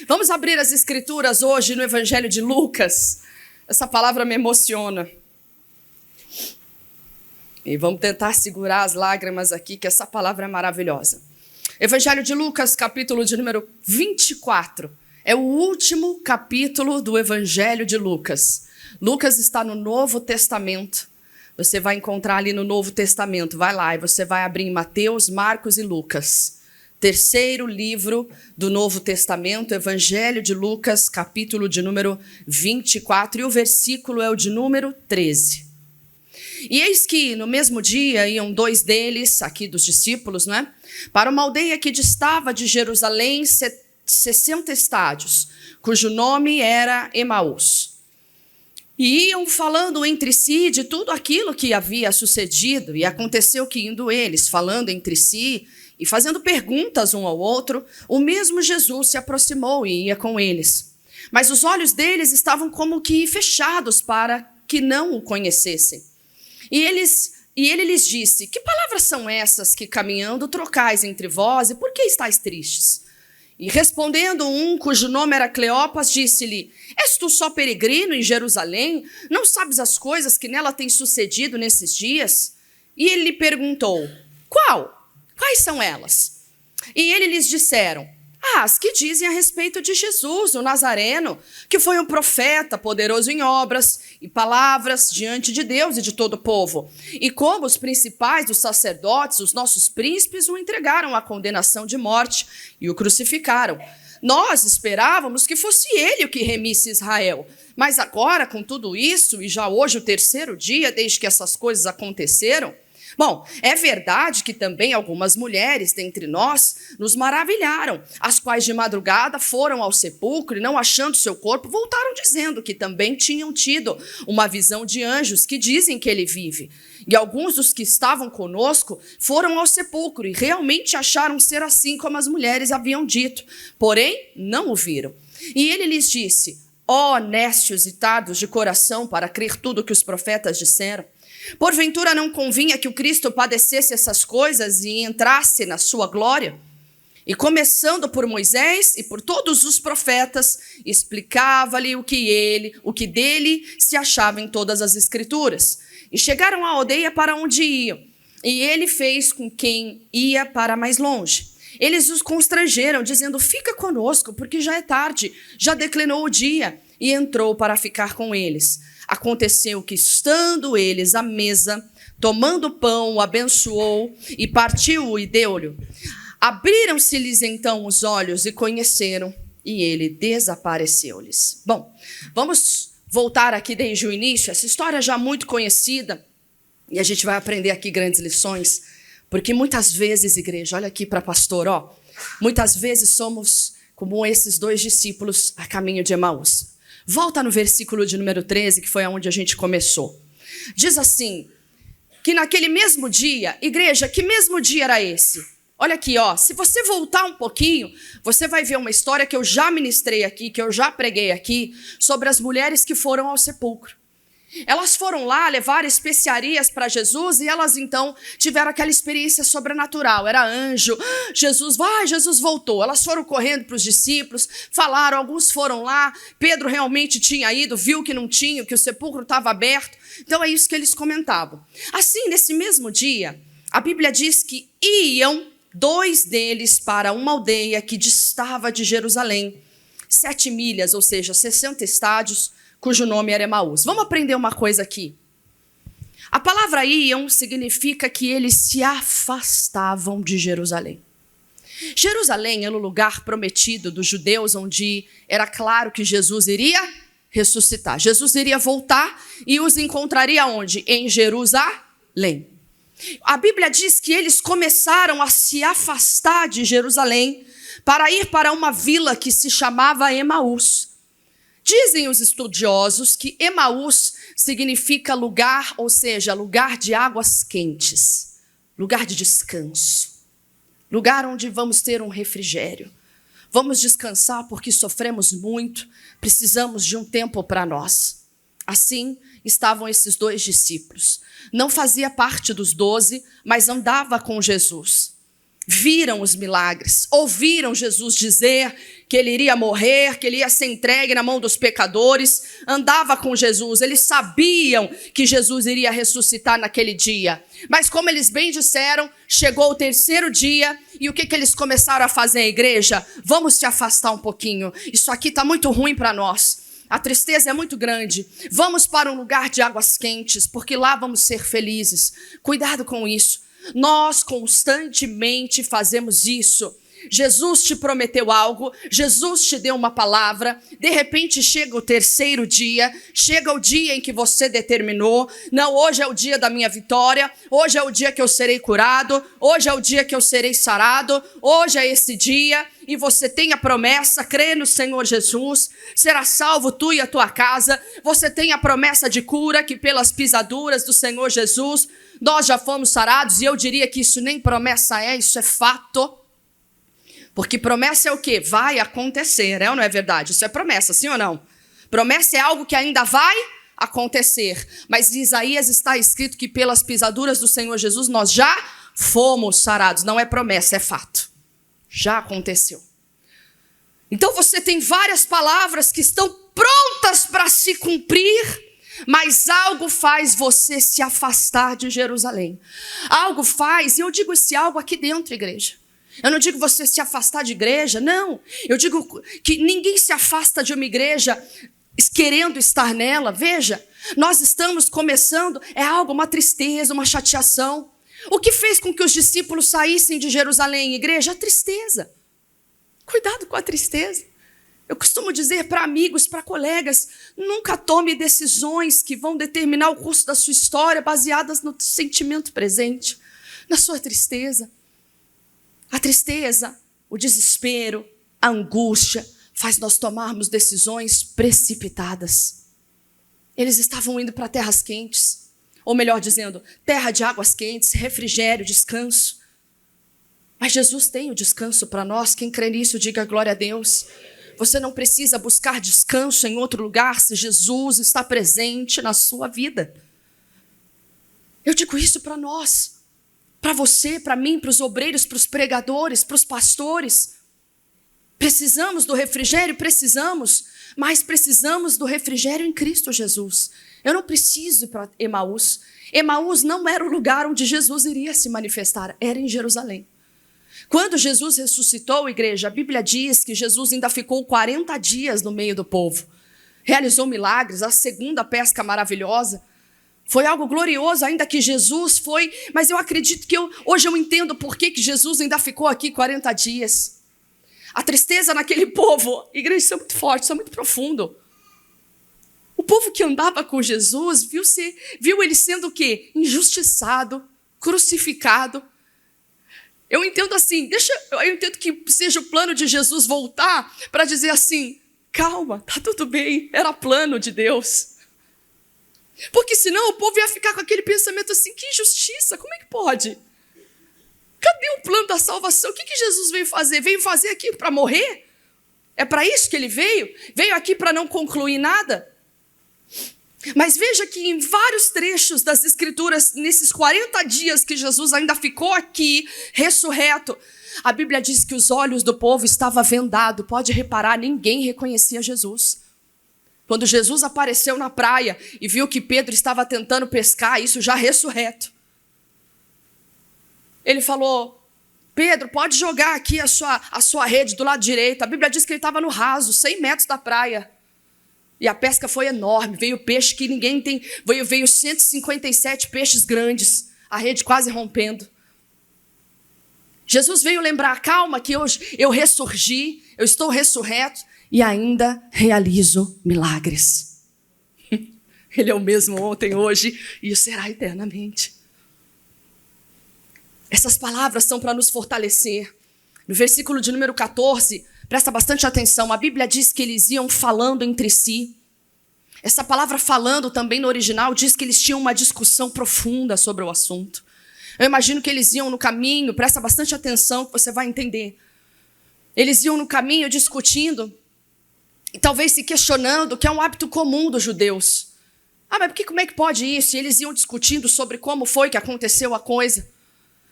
Vamos abrir as escrituras hoje no Evangelho de Lucas. Essa palavra me emociona. E vamos tentar segurar as lágrimas aqui, que essa palavra é maravilhosa. Evangelho de Lucas, capítulo de número 24. É o último capítulo do Evangelho de Lucas. Lucas está no Novo Testamento. Você vai encontrar ali no Novo Testamento. Vai lá e você vai abrir em Mateus, Marcos e Lucas. Terceiro livro do Novo Testamento, Evangelho de Lucas, capítulo de número 24. E o versículo é o de número 13. E eis que no mesmo dia iam dois deles, aqui dos discípulos, né, para uma aldeia que distava de Jerusalém 60 estádios, cujo nome era Emaús. E iam falando entre si de tudo aquilo que havia sucedido, e aconteceu que indo eles, falando entre si e fazendo perguntas um ao outro, o mesmo Jesus se aproximou e ia com eles. Mas os olhos deles estavam como que fechados para que não o conhecessem. E ele lhes disse: que palavras são essas que caminhando trocais entre vós, e por que estáis tristes? E respondendo um, cujo nome era Cleopas, disse-lhe: és tu só peregrino em Jerusalém? Não sabes as coisas que nela têm sucedido nesses dias? E ele lhe perguntou: quais são elas? E ele lhes disseram: as que dizem a respeito de Jesus, o Nazareno, que foi um profeta, poderoso em obras e palavras diante de Deus e de todo o povo. E como os principais dos sacerdotes, os nossos príncipes, o entregaram à condenação de morte e o crucificaram. Nós esperávamos que fosse ele o que remisse Israel. Mas agora, com tudo isso, e já hoje o terceiro dia desde que essas coisas aconteceram, bom, é verdade que também algumas mulheres dentre nós nos maravilharam, as quais de madrugada foram ao sepulcro e, não achando seu corpo, voltaram dizendo que também tinham tido uma visão de anjos que dizem que ele vive. E alguns dos que estavam conosco foram ao sepulcro e realmente acharam ser assim como as mulheres haviam dito, porém não o viram. E ele lhes disse: ó nécios e tardos de coração para crer tudo o que os profetas disseram. Porventura não convinha que o Cristo padecesse essas coisas e entrasse na sua glória? E começando por Moisés e por todos os profetas, explicava-lhe o que dele se achava em todas as escrituras. E chegaram à aldeia para onde iam, e ele fez com quem ia para mais longe. Eles os constrangeram, dizendo: fica conosco, porque já é tarde, já declinou o dia. E entrou para ficar com eles. Aconteceu que, estando eles à mesa, tomando pão, o abençoou e partiu-o e deu-lhe. Abriram-se-lhes então os olhos e conheceram, e ele desapareceu-lhes. Bom, vamos voltar aqui desde o início, essa história já muito conhecida, e a gente vai aprender aqui grandes lições, porque muitas vezes, igreja, olha aqui para pastor, muitas vezes somos como esses dois discípulos a caminho de Emaús. Volta no versículo de número 13, que foi onde a gente começou. Diz assim, que naquele mesmo dia, igreja, que mesmo dia era esse? Olha aqui, se você voltar um pouquinho, você vai ver uma história que eu já ministrei aqui, que eu já preguei aqui, sobre as mulheres que foram ao sepulcro. Elas foram lá levar especiarias para Jesus e elas então tiveram aquela experiência sobrenatural. Era anjo, Jesus voltou. Elas foram correndo para os discípulos, falaram, alguns foram lá. Pedro realmente tinha ido, viu que não tinha, que o sepulcro estava aberto. Então é isso que eles comentavam. Assim, nesse mesmo dia, a Bíblia diz que iam dois deles para uma aldeia que distava de Jerusalém, 7 milhas, ou seja, 60 estádios, cujo nome era Emaús. Vamos aprender uma coisa aqui. A palavra iam significa que eles se afastavam de Jerusalém. Jerusalém era o lugar prometido dos judeus, onde era claro que Jesus iria ressuscitar. Jesus iria voltar e os encontraria onde? Em Jerusalém. A Bíblia diz que eles começaram a se afastar de Jerusalém para ir para uma vila que se chamava Emaús. Dizem os estudiosos que Emaús significa lugar, ou seja, lugar de águas quentes, lugar de descanso, lugar onde vamos ter um refrigério. Vamos descansar porque sofremos muito, precisamos de um tempo para nós. Assim estavam esses dois discípulos. Não fazia parte dos 12, mas andava com Jesus. viram os milagres, ouviram Jesus dizer que ele iria morrer, que ele ia ser entregue na mão dos pecadores, andava com Jesus, eles sabiam que Jesus iria ressuscitar naquele dia. Mas como eles bem disseram, chegou o terceiro dia e o que eles começaram a fazer, igreja? Vamos se afastar um pouquinho, isso aqui está muito ruim para nós. A tristeza é muito grande. Vamos para um lugar de águas quentes, porque lá vamos ser felizes. Cuidado com isso. Nós constantemente fazemos isso. Jesus te prometeu algo, Jesus te deu uma palavra, de repente chega o terceiro dia, chega o dia em que você determinou, não, hoje é o dia da minha vitória, hoje é o dia que eu serei curado, hoje é o dia que eu serei sarado, hoje é esse dia, e você tem a promessa, crê no Senhor Jesus, será salvo tu e a tua casa, você tem a promessa de cura, que pelas pisaduras do Senhor Jesus, nós já fomos sarados, e eu diria que isso nem promessa é, isso é fato. Porque promessa é o quê? Vai acontecer, é ou não é verdade? Isso é promessa, sim ou não? Promessa é algo que ainda vai acontecer. Mas em Isaías está escrito que pelas pisaduras do Senhor Jesus nós já fomos sarados. Não é promessa, é fato. Já aconteceu. Então você tem várias palavras que estão prontas para se cumprir, mas algo faz você se afastar de Jerusalém. Algo faz, e eu digo esse algo aqui dentro, igreja. Eu não digo você se afastar de igreja, não. Eu digo que ninguém se afasta de uma igreja querendo estar nela. Veja, nós estamos começando, é algo, uma tristeza, uma chateação. O que fez com que os discípulos saíssem de Jerusalém, igreja? A tristeza. Cuidado com a tristeza. Eu costumo dizer para amigos, para colegas, nunca tome decisões que vão determinar o curso da sua história baseadas no sentimento presente, na sua tristeza. A tristeza, o desespero, a angústia faz nós tomarmos decisões precipitadas. Eles estavam indo para terras quentes, ou melhor dizendo, terra de águas quentes, refrigério, descanso. Mas Jesus tem o descanso para nós. Quem crê nisso, diga glória a Deus. Você não precisa buscar descanso em outro lugar se Jesus está presente na sua vida. Eu digo isso para nós. Para você, para mim, para os obreiros, para os pregadores, para os pastores. Precisamos do refrigério? Precisamos, mas precisamos do refrigério em Cristo Jesus. Eu não preciso ir para Emaús. Emaús não era o lugar onde Jesus iria se manifestar, era em Jerusalém. Quando Jesus ressuscitou, igreja, a Bíblia diz que Jesus ainda ficou 40 dias no meio do povo. Realizou milagres, a segunda pesca maravilhosa. Foi algo glorioso, ainda que Jesus foi, mas eu acredito que hoje eu entendo por que Jesus ainda ficou aqui 40 dias. A tristeza naquele povo, igreja, isso é muito forte, isso é muito profundo. O povo que andava com Jesus viu ele sendo o quê? Injustiçado, crucificado. Eu entendo assim, eu entendo que seja o plano de Jesus voltar para dizer assim, calma, tá tudo bem, era plano de Deus. Porque senão o povo ia ficar com aquele pensamento assim, que injustiça, como é que pode? Cadê o plano da salvação? O que Jesus veio fazer? Veio fazer aqui para morrer? É para isso que ele veio? Veio aqui para não concluir nada? Mas veja que em vários trechos das Escrituras, nesses 40 dias que Jesus ainda ficou aqui, ressurreto, a Bíblia diz que os olhos do povo estavam vendados. Pode reparar, ninguém reconhecia Jesus. Quando Jesus apareceu na praia e viu que Pedro estava tentando pescar, isso já ressurreto. Ele falou, Pedro, pode jogar aqui a sua rede do lado direito. A Bíblia diz que ele estava no raso, 100 metros da praia. E a pesca foi enorme, veio peixe que ninguém tem, veio 157 peixes grandes, a rede quase rompendo. Jesus veio lembrar, calma que hoje eu ressurgi, eu estou ressurreto e ainda realizo milagres. Ele é o mesmo ontem, hoje e o será eternamente. Essas palavras são para nos fortalecer. No versículo de número 14, presta bastante atenção, a Bíblia diz que eles iam falando entre si. Essa palavra falando também no original diz que eles tinham uma discussão profunda sobre o assunto. Eu imagino que eles iam no caminho, presta bastante atenção que você vai entender. Eles iam no caminho discutindo e talvez se questionando, que é um hábito comum dos judeus. Mas como é que pode isso? E eles iam discutindo sobre como foi que aconteceu a coisa.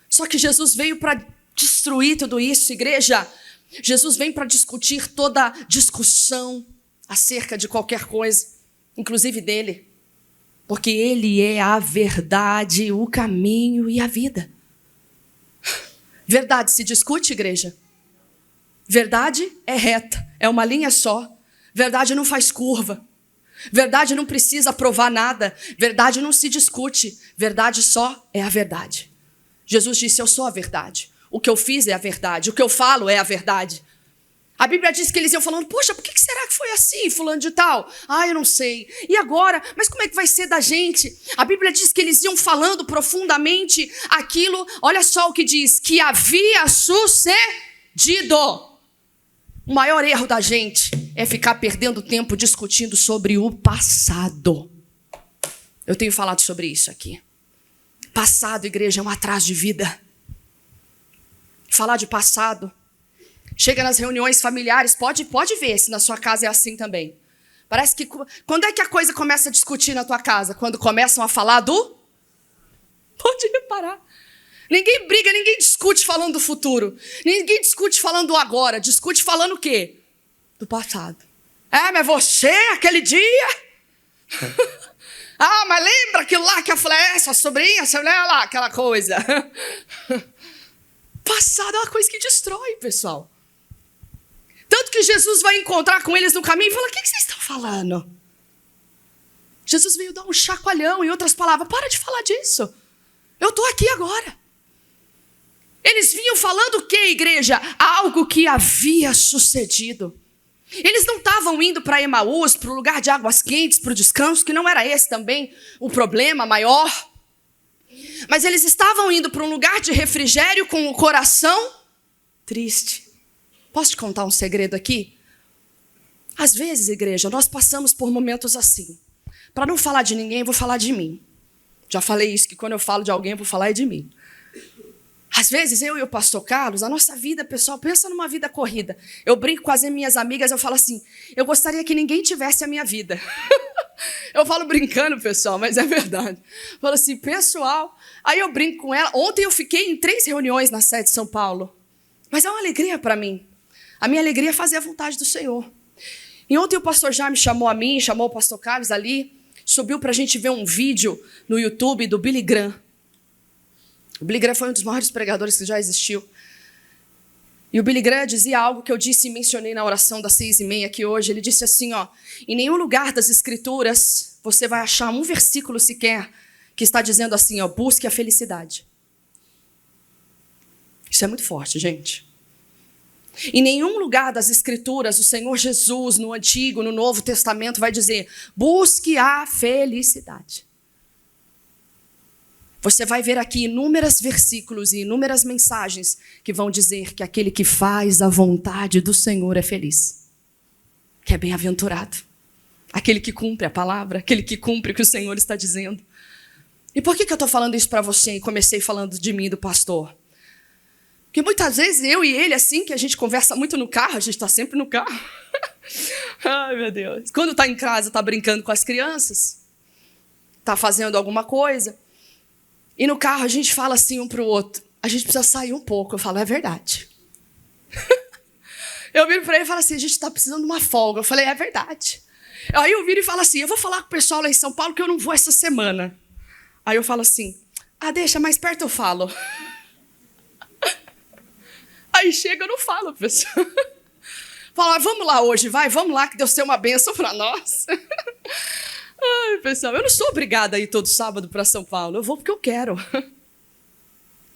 Só que Jesus veio para destruir tudo isso, igreja. Jesus vem para discutir toda discussão acerca de qualquer coisa, inclusive dele. Porque ele é a verdade, o caminho e a vida. Verdade se discute, igreja? Verdade é reta, é uma linha só. Verdade não faz curva. Verdade não precisa provar nada. Verdade não se discute. Verdade só é a verdade. Jesus disse, eu sou a verdade. O que eu fiz é a verdade. O que eu falo é a verdade. A Bíblia diz que eles iam falando, poxa, por que será que foi assim, fulano de tal? Ah, eu não sei. E agora? Mas como é que vai ser da gente? A Bíblia diz que eles iam falando profundamente aquilo, olha só o que diz, que havia sucedido. O maior erro da gente é ficar perdendo tempo discutindo sobre o passado. Eu tenho falado sobre isso aqui. Passado, igreja, é um atraso de vida. Falar de passado. Chega nas reuniões familiares, pode ver se na sua casa é assim também. Parece que... Quando é que a coisa começa a discutir na tua casa? Quando começam a falar do... Pode reparar. Ninguém briga, ninguém discute falando do futuro. Ninguém discute falando do agora. Discute falando o quê? Do passado. Mas você, aquele dia... mas lembra aquilo lá que eu falei, sua sobrinha, você lembra lá, aquela coisa. Passado é uma coisa que destrói, pessoal. Tanto que Jesus vai encontrar com eles no caminho e fala, o que vocês estão falando? Jesus veio dar um chacoalhão, em outras palavras, para de falar disso. Eu estou aqui agora. Eles vinham falando o quê, igreja? Algo que havia sucedido. Eles não estavam indo para Emaús, para o lugar de águas quentes, para o descanso, que não era esse também o problema maior. Mas eles estavam indo para um lugar de refrigério com o coração triste. Posso te contar um segredo aqui? Às vezes, igreja, nós passamos por momentos assim. Para não falar de ninguém, eu vou falar de mim. Já falei isso, que quando eu falo de alguém, eu vou falar de mim. Às vezes, eu e o pastor Carlos, a nossa vida, pessoal, pensa numa vida corrida. Eu brinco com as minhas amigas, eu falo assim, eu gostaria que ninguém tivesse a minha vida. Eu falo brincando, pessoal, mas é verdade. Eu falo assim, pessoal, aí eu brinco com ela. Ontem eu fiquei em 3 reuniões na sede de São Paulo. Mas é uma alegria para mim. A minha alegria é fazer a vontade do Senhor. E ontem o pastor já me chamou a mim, chamou o pastor Carlos ali, subiu para a gente ver um vídeo no YouTube do Billy Graham. O Billy Graham foi um dos maiores pregadores que já existiu. E o Billy Graham dizia algo que eu disse e mencionei na oração das 6h30 aqui hoje. Ele disse assim, em nenhum lugar das Escrituras você vai achar um versículo sequer que está dizendo assim, busque a felicidade. Isso é muito forte, gente. Em nenhum lugar das Escrituras o Senhor Jesus, no Antigo, no Novo Testamento, vai dizer, busque a felicidade. Você vai ver aqui inúmeros versículos e inúmeras mensagens que vão dizer que aquele que faz a vontade do Senhor é feliz, que é bem-aventurado, aquele que cumpre a palavra, aquele que cumpre o que o Senhor está dizendo. E por que eu estou falando isso para você e comecei falando de mim e do pastor? Porque muitas vezes eu e ele, assim, que a gente conversa muito no carro, a gente está sempre no carro. Ai, meu Deus. Quando está em casa, está brincando com as crianças, está fazendo alguma coisa. E no carro a gente fala assim um para o outro, a gente precisa sair um pouco. Eu falo, é verdade. Eu viro para ele e falo assim, a gente está precisando de uma folga. Eu falei, é verdade. Aí eu viro e falo assim, eu vou falar com o pessoal lá em São Paulo que eu não vou essa semana. Aí eu falo assim, deixa, mais perto eu falo. Aí chega, eu não falo, pessoal. Fala, vamos lá hoje, vamos lá, que Deus tem uma bênção para nós. Ai, pessoal, eu não sou obrigada a ir todo sábado para São Paulo. Eu vou porque eu quero.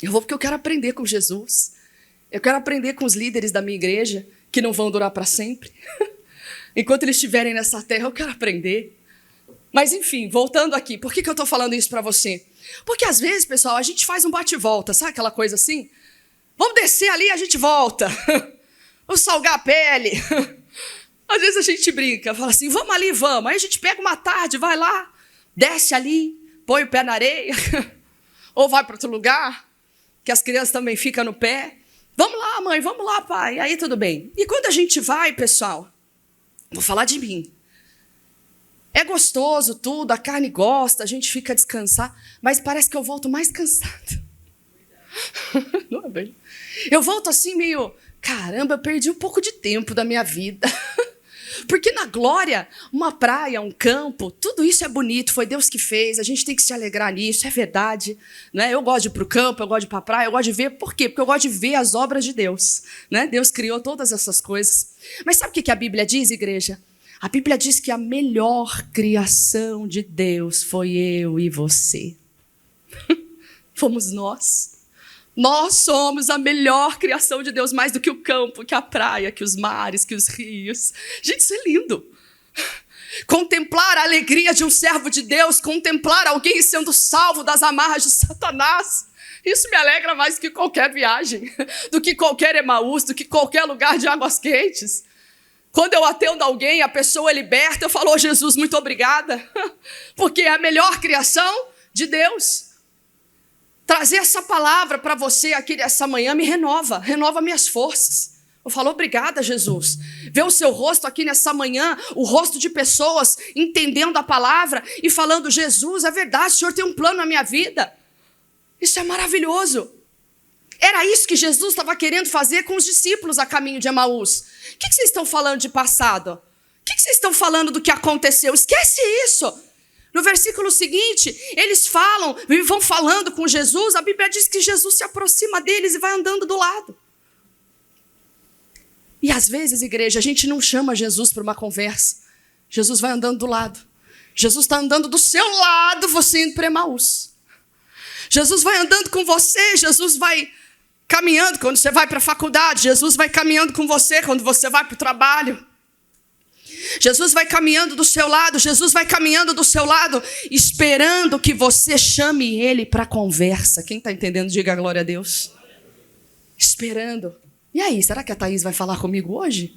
Eu vou porque eu quero aprender com Jesus. Eu quero aprender com os líderes da minha igreja, que não vão durar para sempre. Enquanto eles estiverem nessa terra, eu quero aprender. Mas, enfim, voltando aqui, por que eu estou falando isso para você? Porque, às vezes, pessoal, a gente faz um bate-volta, sabe aquela coisa assim? Vamos descer ali e a gente volta. Vamos salgar a pele. Às vezes a gente brinca, fala assim, vamos ali, vamos. Aí a gente pega uma tarde, vai lá, desce ali, põe o pé na areia. Ou vai para outro lugar, que as crianças também ficam no pé. Vamos lá, mãe, vamos lá, pai. Aí tudo bem. E quando a gente vai, pessoal, vou falar de mim. É gostoso tudo, a carne gosta, a gente fica a descansar, mas parece que eu volto mais cansada. Não é bem? Eu volto assim meio, caramba, eu perdi um pouco de tempo da minha vida. Porque na glória, uma praia, um campo, tudo isso é bonito, foi Deus que fez, a gente tem que se alegrar nisso, é verdade. Né? Eu gosto de ir para o campo, eu gosto de ir para a praia, eu gosto de ver, por quê? Porque eu gosto de ver as obras de Deus. Né? Deus criou todas essas coisas. Mas sabe o que a Bíblia diz, igreja? A Bíblia diz que a melhor criação de Deus foi eu e você. Fomos nós. Nós somos a melhor criação de Deus, mais do que o campo, que a praia, que os mares, que os rios. Gente, isso é lindo. Contemplar a alegria de um servo de Deus, contemplar alguém sendo salvo das amarras de Satanás. Isso me alegra mais do que qualquer viagem, do que qualquer Emaús, do que qualquer lugar de águas quentes. Quando eu atendo alguém, a pessoa é liberta, eu falo, oh, Jesus, muito obrigada, porque é a melhor criação de Deus. Trazer essa palavra para você aqui essa manhã me renova minhas forças. Eu falo, obrigada, Jesus. Ver o seu rosto aqui nessa manhã, o rosto de pessoas entendendo a palavra e falando, Jesus, é verdade, o Senhor tem um plano na minha vida. Isso é maravilhoso. Era isso que Jesus estava querendo fazer com os discípulos a caminho de Emaús. O que vocês estão falando de passado? O que vocês estão falando do que aconteceu? Esquece isso. No versículo seguinte, eles vão falando com Jesus. A Bíblia diz que Jesus se aproxima deles e vai andando do lado. E às vezes, igreja, a gente não chama Jesus para uma conversa. Jesus vai andando do lado. Jesus está andando do seu lado, você indo para Emaús. Jesus vai andando com você, Jesus vai caminhando quando você vai para a faculdade. Jesus vai caminhando com você quando você vai para o trabalho. Jesus vai caminhando do seu lado, Jesus vai caminhando do seu lado, esperando que você chame ele para a conversa. Quem está entendendo, diga a glória a Deus. Esperando. E aí, será que a Thaís vai falar comigo hoje?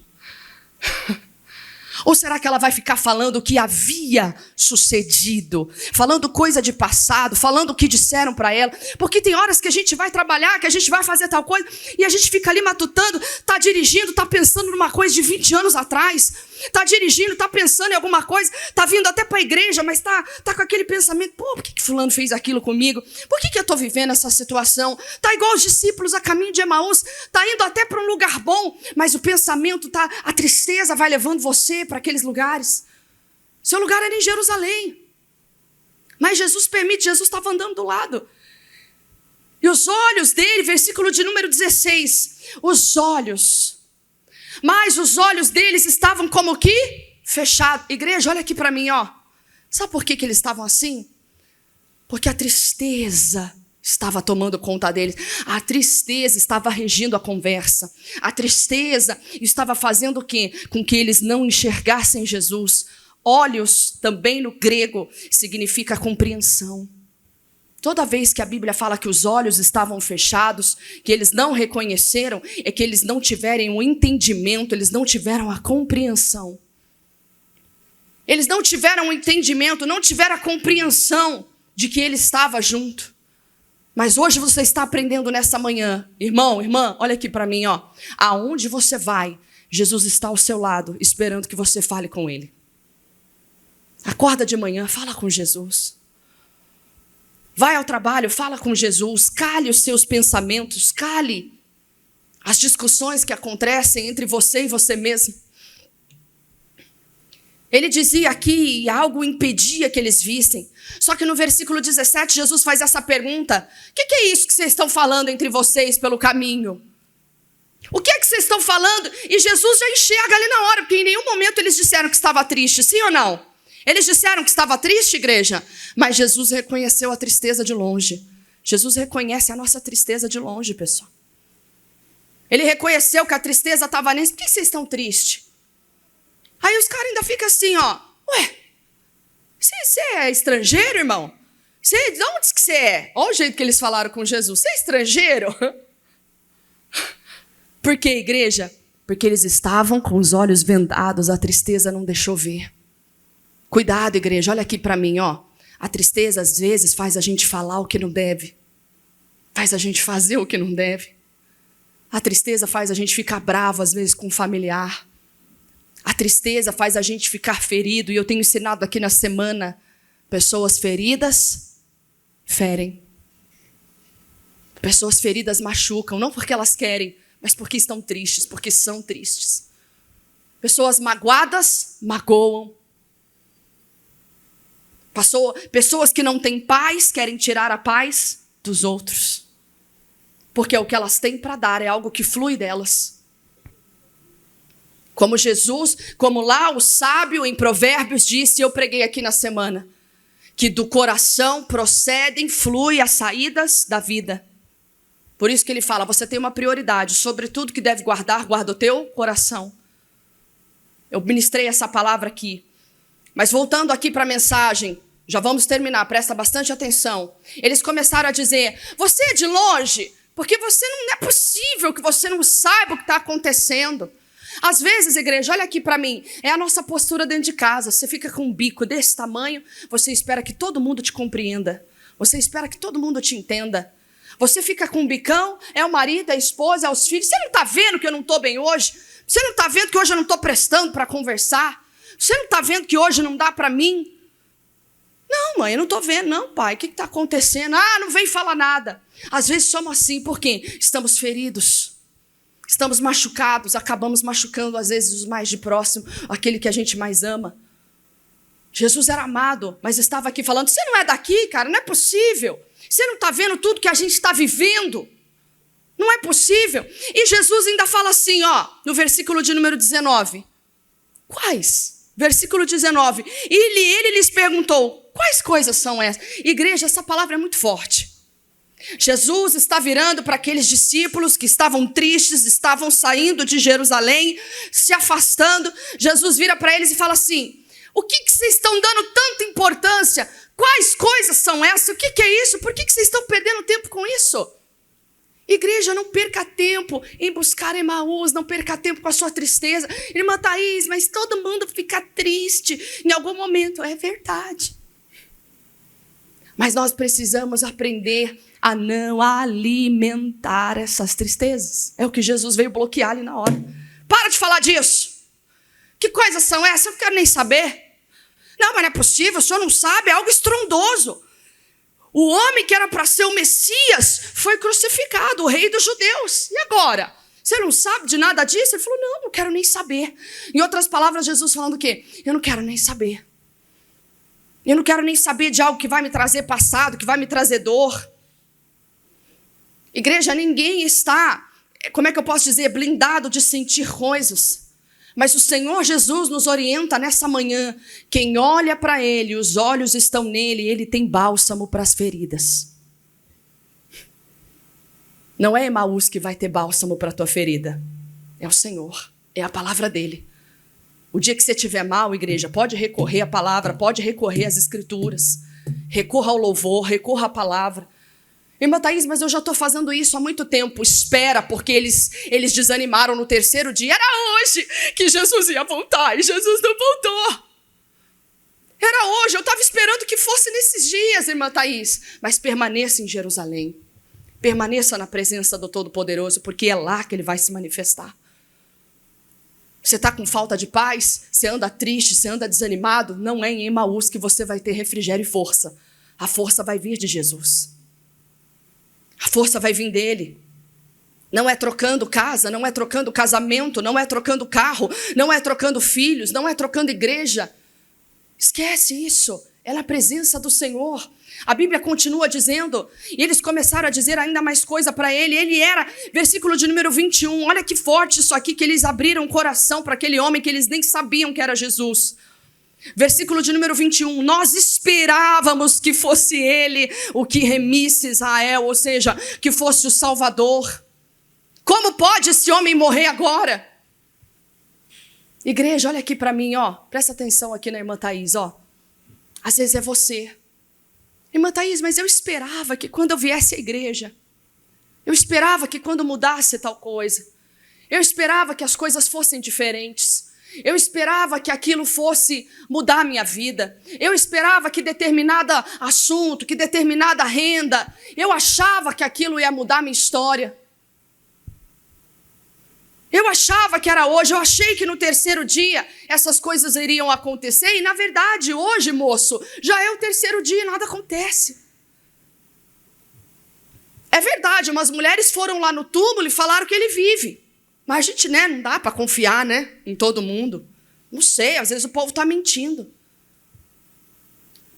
Ou será que ela vai ficar falando o que havia sucedido? Falando coisa de passado, falando o que disseram para ela? Porque tem horas que a gente vai trabalhar, que a gente vai fazer tal coisa, e a gente fica ali matutando, está dirigindo, está pensando numa coisa de 20 anos atrás. Está dirigindo, está pensando em alguma coisa, está vindo até para a igreja, mas está com aquele pensamento, pô, por que fulano fez aquilo comigo? Por que eu estou vivendo essa situação? Está igual os discípulos a caminho de Emaús, está indo até para um lugar bom, mas o pensamento, a tristeza vai levando você para aqueles lugares. Seu lugar era em Jerusalém. Mas Jesus permite, Jesus estava andando do lado. E os olhos dele, versículo de número 16, mas os olhos deles estavam como que fechados. Igreja, olha aqui para mim, ó. Sabe por que eles estavam assim? Porque a tristeza estava tomando conta deles. A tristeza estava regindo a conversa. A tristeza estava fazendo o quê? Com que eles não enxergassem Jesus. Olhos, também no grego, significa compreensão. Toda vez que a Bíblia fala que os olhos estavam fechados, que eles não reconheceram, é que eles não tiveram o entendimento, eles não tiveram a compreensão. Eles não tiveram o entendimento, não tiveram a compreensão de que ele estava junto. Mas hoje você está aprendendo nessa manhã. Irmão, irmã, olha aqui para mim, ó. Aonde você vai, Jesus está ao seu lado, esperando que você fale com ele. Acorda de manhã, fala com Jesus. Vai ao trabalho, fala com Jesus, cale os seus pensamentos, cale as discussões que acontecem entre você e você mesmo. Ele dizia aqui, e algo impedia que eles vissem. Só que no versículo 17, Jesus faz essa pergunta. O que é isso que vocês estão falando entre vocês pelo caminho? O que é que vocês estão falando? E Jesus já enxerga ali na hora, porque em nenhum momento eles disseram que estava triste, sim ou não? Eles disseram que estava triste, igreja? Mas Jesus reconheceu a tristeza de longe. Jesus reconhece a nossa tristeza de longe, pessoal. Ele reconheceu que a tristeza estava neles. Por que vocês estão tristes? Aí os caras ainda ficam assim, ó. Ué, você é estrangeiro, irmão? De onde que você é? Olha o jeito que eles falaram com Jesus. Você é estrangeiro? Por que, igreja? Porque eles estavam com os olhos vendados, a tristeza não deixou ver. Cuidado, igreja, olha aqui para mim, ó. A tristeza, às vezes, faz a gente falar o que não deve. Faz a gente fazer o que não deve. A tristeza faz a gente ficar bravo, às vezes, com um familiar. A tristeza faz a gente ficar ferido. E eu tenho ensinado aqui na semana, pessoas feridas ferem. Pessoas feridas machucam, não porque elas querem, mas porque estão tristes, porque são tristes. Pessoas magoadas magoam. Pessoas que não têm paz querem tirar a paz dos outros. Porque o que elas têm para dar é algo que flui delas. Como Jesus, como lá o sábio em Provérbios disse, eu preguei aqui na semana, que do coração procedem, flui as saídas da vida. Por isso que ele fala, você tem uma prioridade, sobre tudo que deve guardar, guarda o teu coração. Eu ministrei essa palavra aqui. Mas voltando aqui para a mensagem, já vamos terminar, presta bastante atenção. Eles começaram a dizer, você é de longe, porque não é possível que você não saiba o que está acontecendo. Às vezes, igreja, olha aqui para mim, é a nossa postura dentro de casa. Você fica com um bico desse tamanho, você espera que todo mundo te compreenda. Você espera que todo mundo te entenda. Você fica com um bicão, é o marido, é a esposa, é os filhos. Você não está vendo que eu não estou bem hoje? Você não está vendo que hoje eu não estou prestando para conversar? Você não está vendo que hoje não dá para mim? Não, mãe, eu não estou vendo. Não, pai, o que está acontecendo? Não vem falar nada. Às vezes somos assim, porque estamos feridos. Estamos machucados, acabamos machucando às vezes os mais de próximo, aquele que a gente mais ama. Jesus era amado, mas estava aqui falando, você não é daqui, cara, não é possível. Você não está vendo tudo que a gente está vivendo? Não é possível. E Jesus ainda fala assim, no versículo de número 19. Quais? Versículo 19. E ele lhes perguntou, quais coisas são essas? Igreja, essa palavra é muito forte. Jesus está virando para aqueles discípulos que estavam tristes, estavam saindo de Jerusalém, se afastando. Jesus vira para eles e fala assim, o que vocês estão dando tanta importância? Quais coisas são essas? O que é isso? Por que vocês estão perdendo tempo com isso? Igreja, não perca tempo em buscar Emaús, não perca tempo com a sua tristeza. Irmã Thaís, mas todo mundo fica triste em algum momento. É verdade. Mas nós precisamos aprender a não alimentar essas tristezas. É o que Jesus veio bloquear ali na hora. Para de falar disso. Que coisas são essas? Eu não quero nem saber. Não, mas não é possível, o senhor não sabe, é algo estrondoso. O homem que era para ser o Messias foi crucificado, o rei dos judeus. E agora? Você não sabe de nada disso? Ele falou, não quero nem saber. Em outras palavras, Jesus falando o quê? Eu não quero nem saber. Eu não quero nem saber de algo que vai me trazer passado, que vai me trazer dor. Igreja, ninguém está, como é que eu posso dizer, blindado de sentir coisas. Mas o Senhor Jesus nos orienta nessa manhã. Quem olha para Ele, os olhos estão nele, Ele tem bálsamo para as feridas. Não é Emaús que vai ter bálsamo para a tua ferida. É o Senhor, é a palavra dEle. O dia que você estiver mal, igreja, pode recorrer à palavra, pode recorrer às escrituras. Recorra ao louvor, recorra à palavra. Irmã Thaís, mas eu já estou fazendo isso há muito tempo. Espera, porque eles desanimaram no terceiro dia. Era hoje que Jesus ia voltar e Jesus não voltou. Era hoje, eu estava esperando que fosse nesses dias, irmã Thaís. Mas permaneça em Jerusalém. Permaneça na presença do Todo-Poderoso, porque é lá que Ele vai se manifestar. Você está com falta de paz? Você anda triste, você anda desanimado? Não é em Emaús que você vai ter refrigério e força. A força vai vir de Jesus. A força vai vir dele. Não é trocando casa, não é trocando casamento, não é trocando carro, não é trocando filhos, não é trocando igreja. Esquece isso. É na presença do Senhor. A Bíblia continua dizendo, e eles começaram a dizer ainda mais coisa para ele. Ele era, versículo de número 21, olha que forte isso aqui, que eles abriram o coração para aquele homem que eles nem sabiam que era Jesus. Versículo de número 21, nós esperávamos que fosse ele o que remisse Israel, ou seja, que fosse o Salvador. Como pode esse homem morrer agora? Igreja, olha aqui para mim, presta atenção aqui na irmã Thaís, às vezes é você. Irmã Thaís, mas eu esperava que quando eu viesse à igreja, eu esperava que quando mudasse tal coisa, eu esperava que as coisas fossem diferentes. Eu esperava que aquilo fosse mudar a minha vida. Eu esperava que determinado assunto, que determinada renda, eu achava que aquilo ia mudar a minha história. Eu achava que era hoje, eu achei que no terceiro dia essas coisas iriam acontecer. E na verdade, hoje, moço, já é o terceiro dia e nada acontece. É verdade, umas mulheres foram lá no túmulo e falaram que ele vive. Mas a gente, não dá para confiar, em todo mundo. Não sei, às vezes o povo está mentindo.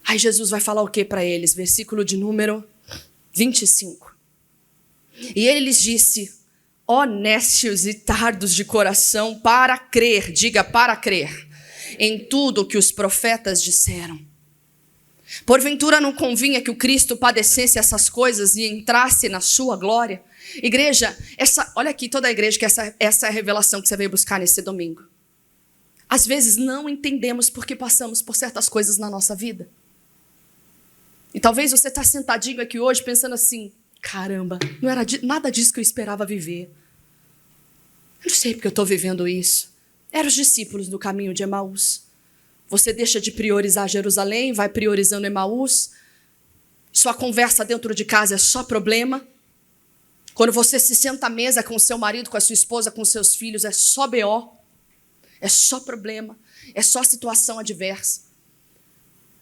Aí Jesus vai falar o que para eles? Versículo de número 25. E ele lhes disse: ó nécios e tardos de coração, para crer, diga para crer, em tudo o que os profetas disseram. Porventura não convinha que o Cristo padecesse essas coisas e entrasse na sua glória? Igreja, olha aqui toda a igreja, que essa é a revelação que você veio buscar nesse domingo. Às vezes não entendemos porque passamos por certas coisas na nossa vida. E talvez você está sentadinho aqui hoje pensando assim: caramba, não era nada disso que eu esperava viver. Eu não sei porque eu estou vivendo isso. Eram os discípulos no caminho de Emaús. Você deixa de priorizar Jerusalém, vai priorizando Emaús. Sua conversa dentro de casa é só problema. Quando você se senta à mesa com o seu marido, com a sua esposa, com os seus filhos, é só BO. É só problema. É só situação adversa.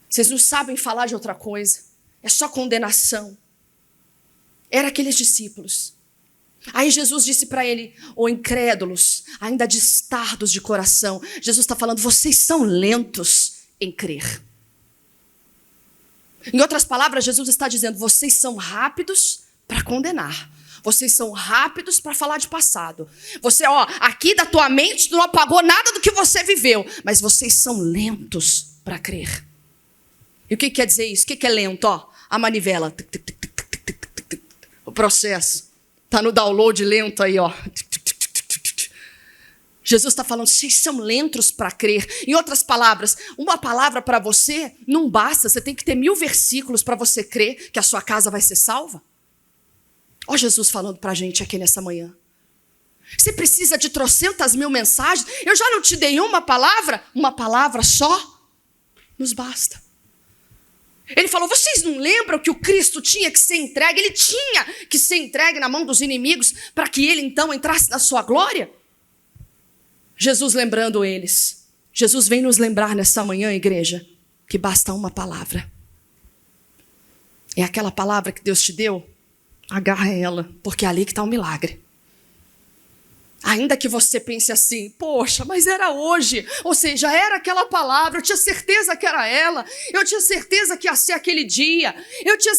Vocês não sabem falar de outra coisa. É só condenação. Era aqueles discípulos. Aí Jesus disse para ele: ô incrédulos, ainda tardos de coração. Jesus está falando: vocês são lentos em crer. Em outras palavras, Jesus está dizendo: vocês são rápidos para condenar. Vocês são rápidos para falar de passado. Você, aqui da tua mente, tu não apagou nada do que você viveu. Mas vocês são lentos para crer. E o que quer dizer isso? O que é lento? A manivela. O processo. Está no download lento aí, Jesus está falando: vocês são lentos para crer. Em outras palavras, uma palavra para você não basta. Você tem que ter 1000 versículos para você crer que a sua casa vai ser salva. Ó Jesus falando para a gente aqui nessa manhã. Você precisa de 300.000 mensagens? Eu já não te dei uma palavra só nos basta. Ele falou: vocês não lembram que o Cristo tinha que ser entregue? Ele tinha que ser entregue na mão dos inimigos para que ele então entrasse na sua glória? Jesus lembrando eles. Jesus vem nos lembrar nessa manhã, igreja, que basta uma palavra. É aquela palavra que Deus te deu? Agarra ela, porque é ali que está o milagre. Ainda que você pense assim: poxa, mas era hoje. Ou seja, era aquela palavra, eu tinha certeza que era ela. Eu tinha certeza que ia ser aquele dia. Eu tinha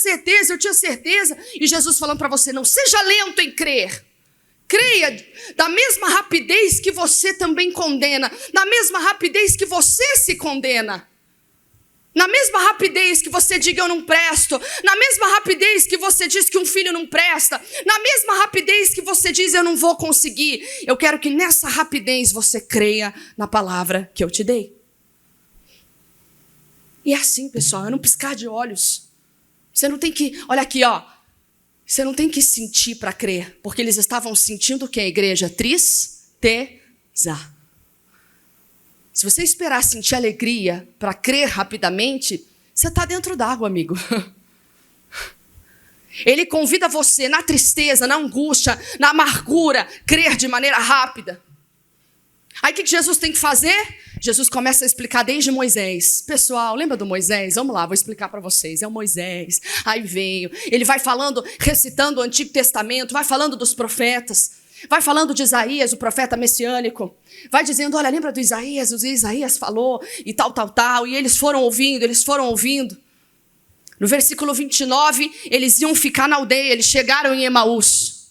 certeza. E Jesus falando para você: não seja lento em crer. Creia da mesma rapidez que você também condena. Na mesma rapidez que você se condena. Na mesma rapidez que você diga: eu não presto. Na mesma rapidez que você diz que um filho não presta. Na mesma rapidez que você diz: eu não vou conseguir. Eu quero que nessa rapidez você creia na palavra que eu te dei. E é assim, pessoal, é não piscar de olhos. Você não tem que, olha aqui, você não tem que sentir para crer. Porque eles estavam sentindo o que, a igreja? Tristeza. Se você esperar sentir alegria para crer rapidamente, você está dentro d'água, amigo. Ele convida você na tristeza, na angústia, na amargura, crer de maneira rápida. Aí o que Jesus tem que fazer? Jesus começa a explicar desde Moisés. Pessoal, lembra do Moisés? Vamos lá, vou explicar para vocês. É o Moisés. Aí veio. Ele vai falando, recitando o Antigo Testamento, vai falando dos profetas. Vai falando de Isaías, o profeta messiânico. Vai dizendo: olha, lembra do Isaías? O Isaías falou e tal. E eles foram ouvindo. No versículo 29, eles iam ficar na aldeia. Eles chegaram em Emaús.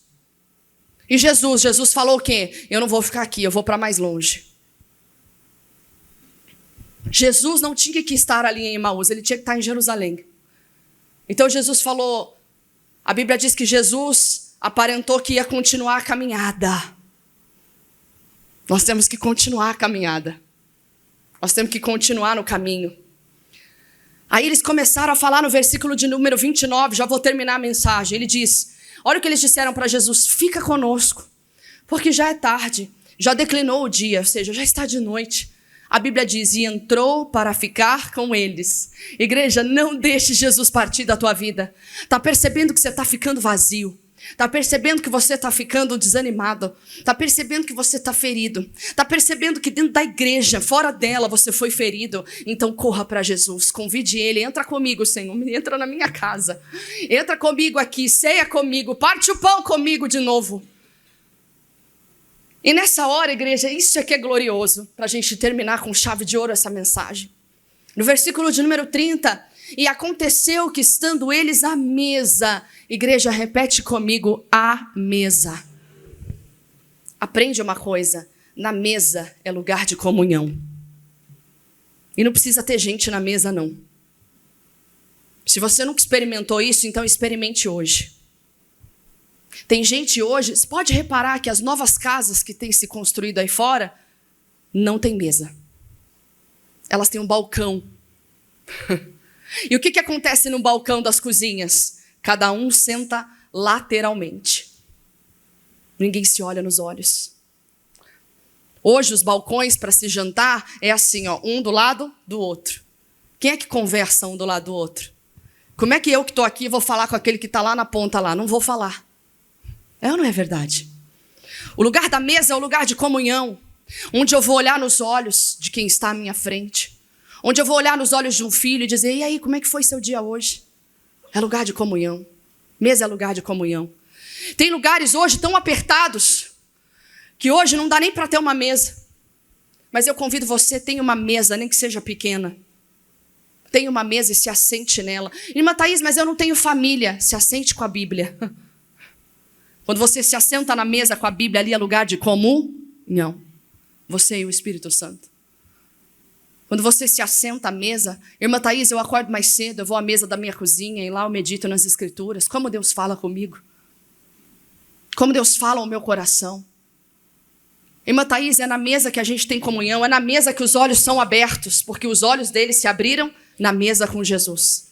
E Jesus falou o quê? Eu não vou ficar aqui, eu vou para mais longe. Jesus não tinha que estar ali em Emaús, ele tinha que estar em Jerusalém. Então Jesus falou, a Bíblia diz que Jesus aparentou que ia continuar a caminhada. Nós temos que continuar a caminhada. Nós temos que continuar no caminho. Aí eles começaram a falar no versículo de número 29, já vou terminar a mensagem. Ele diz, olha o que eles disseram para Jesus: fica conosco, porque já é tarde, já declinou o dia, ou seja, já está de noite. A Bíblia diz, e entrou para ficar com eles. Igreja, não deixe Jesus partir da tua vida. Está percebendo que você está ficando vazio. Está percebendo que você está ficando desanimado. Está percebendo que você está ferido. Está percebendo que dentro da igreja, fora dela, você foi ferido. Então corra para Jesus. Convide Ele. Entra comigo, Senhor. Entra na minha casa. Entra comigo aqui. Ceia comigo. Parte o pão comigo de novo. E nessa hora, igreja, isso aqui é glorioso. Para a gente terminar com chave de ouro essa mensagem. No versículo de número 30. E aconteceu que estando eles à mesa... Igreja, repete comigo, à mesa. Aprende uma coisa, na mesa é lugar de comunhão. E não precisa ter gente na mesa, não. Se você nunca experimentou isso, então experimente hoje. Tem gente hoje, você pode reparar que as novas casas que têm se construído aí fora, não tem mesa. Elas têm um balcão. E o que acontece no balcão das cozinhas? Cada um senta lateralmente. Ninguém se olha nos olhos. Hoje os balcões para se jantar é assim, ó, um do lado do outro. Quem é que conversa um do lado do outro? Como é que eu que estou aqui vou falar com aquele que está lá na ponta lá? Não vou falar. É ou não é verdade? O lugar da mesa é o lugar de comunhão, onde eu vou olhar nos olhos de quem está à minha frente. Onde eu vou olhar nos olhos de um filho e dizer, e aí, como é que foi seu dia hoje? É lugar de comunhão. Mesa é lugar de comunhão. Tem lugares hoje tão apertados que hoje não dá nem para ter uma mesa. Mas eu convido você, tenha uma mesa, nem que seja pequena. Tenha uma mesa e se assente nela. Irmã Thaís, mas eu não tenho família. Se assente com a Bíblia. Quando você se assenta na mesa com a Bíblia, ali é lugar de comunhão. Você e o Espírito Santo. Quando você se assenta à mesa, irmã Thaís, eu acordo mais cedo, eu vou à mesa da minha cozinha e lá eu medito nas Escrituras. Como Deus fala comigo. Como Deus fala ao meu coração. Irmã Thaís, é na mesa que a gente tem comunhão, é na mesa que os olhos são abertos, porque os olhos deles se abriram na mesa com Jesus.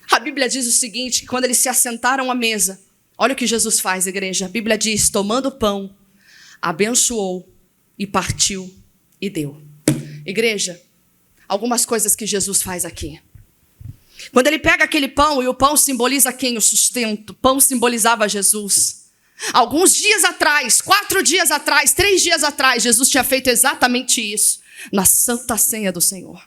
A Bíblia diz o seguinte, que quando eles se assentaram à mesa, olha o que Jesus faz, igreja. A Bíblia diz, tomando o pão, abençoou e partiu e deu. Igreja, algumas coisas que Jesus faz aqui. Quando ele pega aquele pão, e o pão simboliza quem? O sustento. O pão simbolizava Jesus. Alguns dias atrás, 4 dias atrás, 3 dias atrás, Jesus tinha feito exatamente isso na Santa Ceia do Senhor.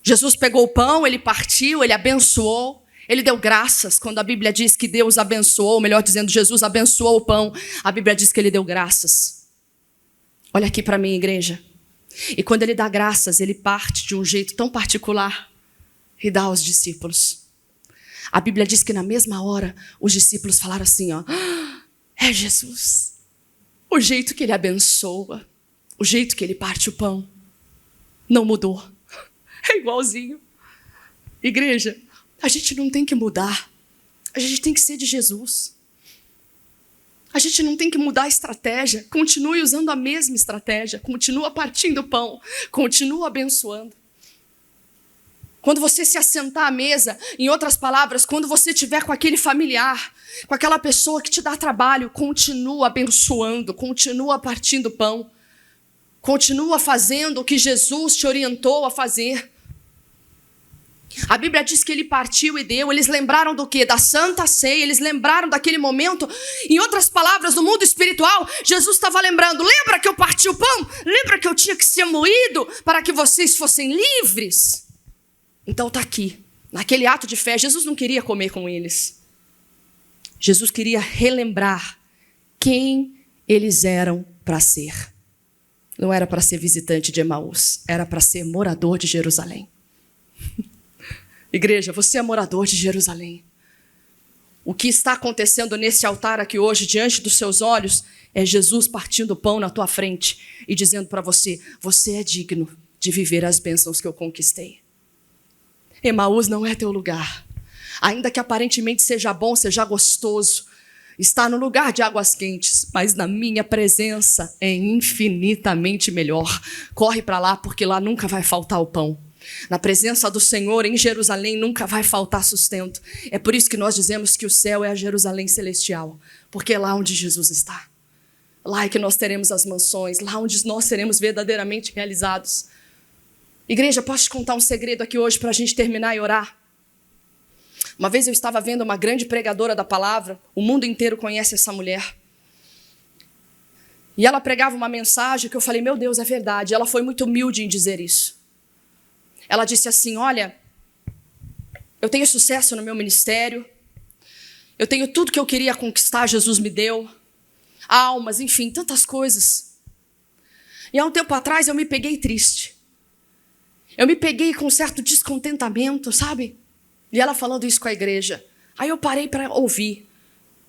Jesus pegou o pão, ele partiu, ele abençoou, ele deu graças. Quando a Bíblia diz que Deus abençoou, melhor dizendo, Jesus abençoou o pão, a Bíblia diz que ele deu graças. Olha aqui para mim, igreja. E quando ele dá graças, ele parte de um jeito tão particular e dá aos discípulos. A Bíblia diz que na mesma hora, os discípulos falaram assim, ó, é Jesus. O jeito que ele abençoa, o jeito que ele parte o pão, não mudou. É igualzinho. Igreja, a gente não tem que mudar. A gente tem que ser de Jesus. A gente não tem que mudar a estratégia. Continue usando a mesma estratégia. Continua partindo o pão. Continua abençoando. Quando você se assentar à mesa, em outras palavras, quando você estiver com aquele familiar, com aquela pessoa que te dá trabalho, continua abençoando, continua partindo pão. Continua fazendo o que Jesus te orientou a fazer. A Bíblia diz que ele partiu e deu. Eles lembraram do quê? Da Santa Ceia. Eles lembraram daquele momento. Em outras palavras, no mundo espiritual, Jesus estava lembrando. Lembra que eu parti o pão? Lembra que eu tinha que ser moído para que vocês fossem livres? Então está aqui. Naquele ato de fé, Jesus não queria comer com eles. Jesus queria relembrar quem eles eram para ser. Não era para ser visitante de Emaús. Era para ser morador de Jerusalém. Igreja, você é morador de Jerusalém. O que está acontecendo nesse altar aqui hoje, diante dos seus olhos, é Jesus partindo o pão na tua frente e dizendo para você, você é digno de viver as bênçãos que eu conquistei. Emaús não é teu lugar. Ainda que aparentemente seja bom, seja gostoso, está no lugar de águas quentes, mas na minha presença é infinitamente melhor. Corre para lá, porque lá nunca vai faltar o pão. Na presença do Senhor em Jerusalém nunca vai faltar sustento. É por isso que nós dizemos que o céu é a Jerusalém celestial, porque é lá onde Jesus está. Lá é que nós teremos as mansões, lá onde nós seremos verdadeiramente realizados. Igreja, posso te contar um segredo aqui hoje para a gente terminar e orar? Uma vez eu estava vendo uma grande pregadora da palavra, o mundo inteiro conhece essa mulher. E ela pregava uma mensagem que eu falei, meu Deus, é verdade. Ela foi muito humilde em dizer isso. Ela disse assim, olha, eu tenho sucesso no meu ministério, eu tenho tudo que eu queria conquistar, Jesus me deu, almas, enfim, tantas coisas. E há um tempo atrás eu me peguei triste. Eu me peguei com um certo descontentamento, sabe? E ela falando isso com a igreja. Aí eu parei para ouvir,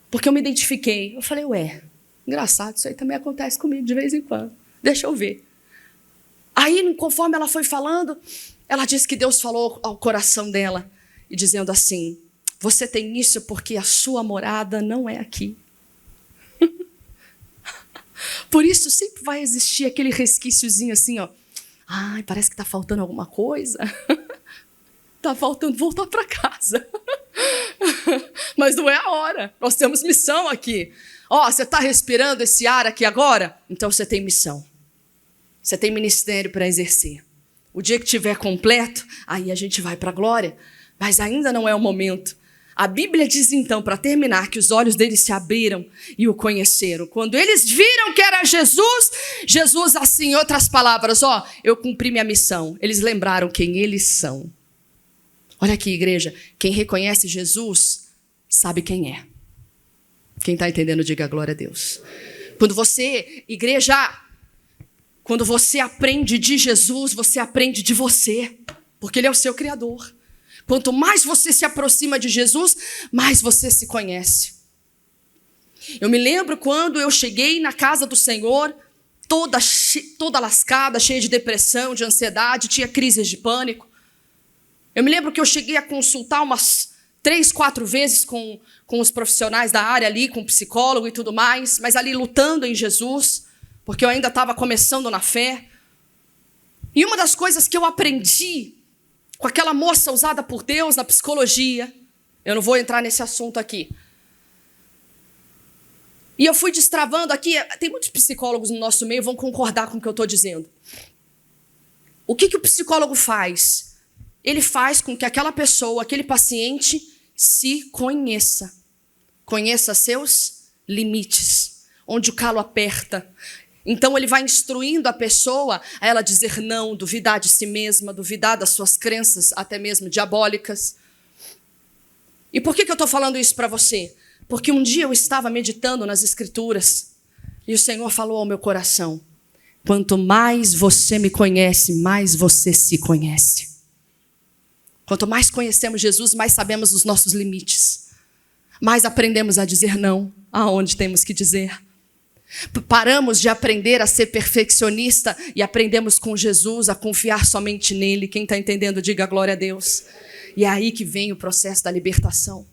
porque eu me identifiquei. Eu falei, ué, engraçado, isso aí também acontece comigo de vez em quando. Deixa eu ver. Aí, conforme ela foi falando, ela disse que Deus falou ao coração dela, e dizendo assim, você tem isso porque a sua morada não é aqui. Por isso sempre vai existir aquele resquíciozinho assim, ó. Ai, parece que está faltando alguma coisa. Está faltando voltar para casa. Mas não é a hora. Nós temos missão aqui. Ó, você está respirando esse ar aqui agora? Então você tem missão. Você tem ministério para exercer. O dia que estiver completo, aí a gente vai para a glória. Mas ainda não é o momento. A Bíblia diz então, para terminar, que os olhos deles se abriram e o conheceram. Quando eles viram que era Jesus, Jesus assim, em outras palavras, ó, eu cumpri minha missão. Eles lembraram quem eles são. Olha aqui, igreja, quem reconhece Jesus, sabe quem é. Quem está entendendo, diga glória a Deus. Quando você, igreja, quando você aprende de Jesus, você aprende de você, porque Ele é o seu Criador. Quanto mais você se aproxima de Jesus, mais você se conhece. Eu me lembro quando eu cheguei na casa do Senhor, toda lascada, cheia de depressão, de ansiedade, tinha crises de pânico. Eu me lembro que eu cheguei a consultar umas 3, 4 vezes com os profissionais da área ali, com o psicólogo e tudo mais, mas ali lutando em Jesus, porque eu ainda estava começando na fé. E uma das coisas que eu aprendi com aquela moça usada por Deus na psicologia, eu não vou entrar nesse assunto aqui. E eu fui destravando aqui, tem muitos psicólogos no nosso meio, vão concordar com o que eu estou dizendo. O que o psicólogo faz? Ele faz com que aquela pessoa, aquele paciente, se conheça. Conheça seus limites, onde o calo aperta. Então ele vai instruindo a pessoa a ela dizer não, duvidar de si mesma, duvidar das suas crenças, até mesmo diabólicas. E por que eu estou falando isso para você? Porque um dia eu estava meditando nas Escrituras e o Senhor falou ao meu coração, quanto mais você me conhece, mais você se conhece. Quanto mais conhecemos Jesus, mais sabemos os nossos limites. Mais aprendemos a dizer não aonde temos que dizer. Paramos de aprender a ser perfeccionista e aprendemos com Jesus a confiar somente nele. Quem está entendendo, diga glória a Deus. E é aí que vem o processo da libertação.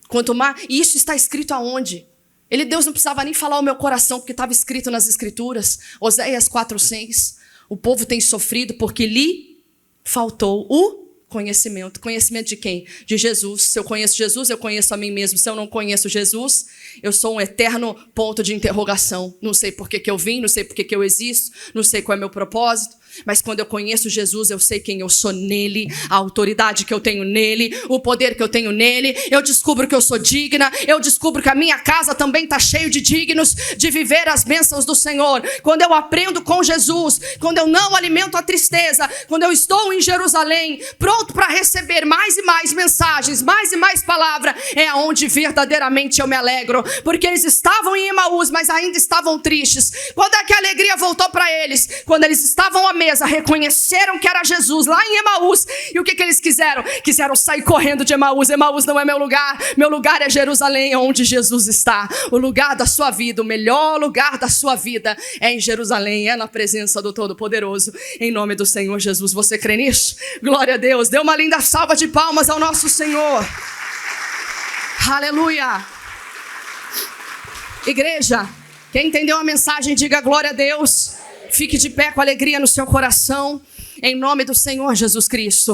Quanto mais, e isso está escrito aonde? Deus não precisava nem falar ao meu coração, porque estava escrito nas Escrituras. Oséias 4:6. O povo tem sofrido porque lhe faltou o conhecimento. Conhecimento de quem? De Jesus. Se eu conheço Jesus, eu conheço a mim mesmo. Se eu não conheço Jesus, eu sou um eterno ponto de interrogação. Não sei por que eu vim, não sei por que eu existo, não sei qual é meu propósito. Mas quando eu conheço Jesus, eu sei quem eu sou nele, a autoridade que eu tenho nele, o poder que eu tenho nele. Eu descubro que eu sou digna, eu descubro que a minha casa também está cheia de dignos de viver as bênçãos do Senhor. Quando eu aprendo com Jesus, quando eu não alimento a tristeza, quando eu estou em Jerusalém, pronto para receber mais e mais mensagens, mais e mais palavra, é aonde verdadeiramente eu me alegro. Porque eles estavam em Emaús, mas ainda estavam tristes. Quando é que a alegria voltou para eles? Quando eles estavam à mesa, reconheceram que era Jesus lá em Emaús. E o que eles quiseram? Quiseram sair correndo de Emaús. Emaús não é meu lugar é Jerusalém, onde Jesus está. O lugar da sua vida, o melhor lugar da sua vida é em Jerusalém, é na presença do Todo-Poderoso. Em nome do Senhor Jesus, você crê nisso? Glória a Deus, dê uma linda salva de palmas ao nosso Senhor. Aleluia. Igreja, quem entendeu a mensagem, diga glória a Deus. Fique de pé com alegria no seu coração, em nome do Senhor Jesus Cristo.